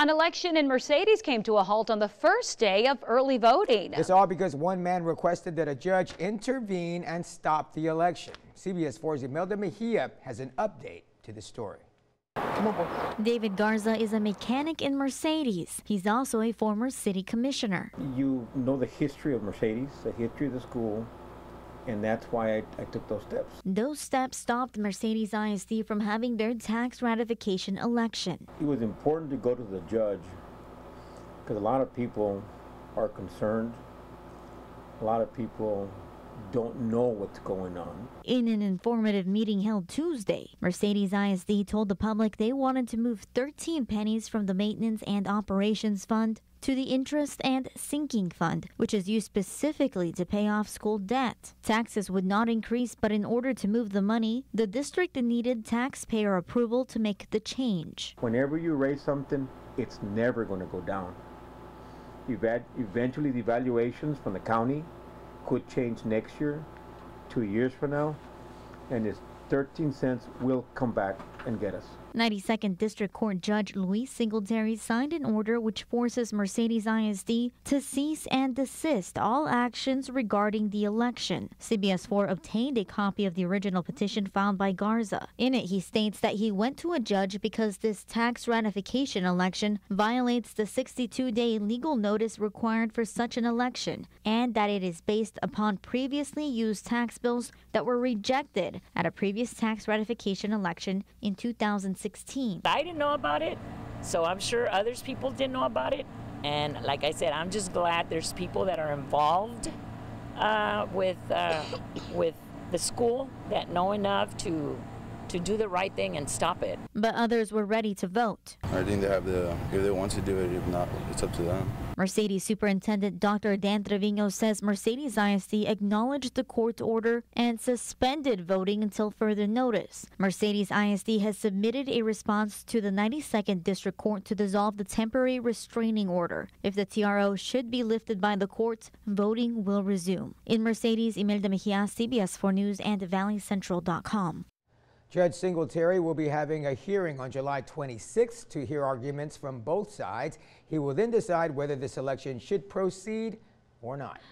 An election in Mercedes came to a halt on the first day of early voting. It's all because one man requested that a judge intervene and stop the election. CBS 4's Imelda Mejia has an update to the story. David Garza is a mechanic in Mercedes. He's also a former city commissioner. You know the history of Mercedes, the history of the school, and that's why I took those steps. Those steps stopped Mercedes ISD from having their tax ratification election. It was important to go to the judge because a lot of people are concerned. A lot of people don't know what's going on. In an informative meeting held Tuesday, Mercedes ISD told the public they wanted to move 13 pennies from the Maintenance and Operations Fund to the Interest and Sinking Fund, which is used specifically to pay off school debt. Taxes would not increase, but in order to move the money, the district needed taxpayer approval to make the change. Whenever you raise something, it's never going to go down. Eventually, the valuations from the county could change next year, 2 years from now, and it's 13 cents will come back and get us. 92nd District Court Judge Luis Singletary signed an order which forces Mercedes ISD to cease and desist all actions regarding the election. CBS 4 obtained a copy of the original petition filed by Garza. In it, he states that he went to a judge because this tax ratification election violates the 62-day legal notice required for such an election, and that it is based upon previously used tax bills that were rejected at a previous tax ratification election in 2016. I didn't know about it, so I'm sure others people didn't know about it. And like I said, I'm just glad there's people that are involved with the school that know enough to do the right thing and stop it. But others were ready to vote. I think they have if they want to do it, if not, it's up to them. Mercedes Superintendent Dr. Dan Trevino says Mercedes ISD acknowledged the court order and suspended voting until further notice. Mercedes ISD has submitted a response to the 92nd District Court to dissolve the temporary restraining order. If the TRO should be lifted by the court, voting will resume. In Mercedes, Imelda Mejia, CBS 4 News and ValleyCentral.com. Judge Singletary will be having a hearing on July 26th to hear arguments from both sides. He will then decide whether this election should proceed or not.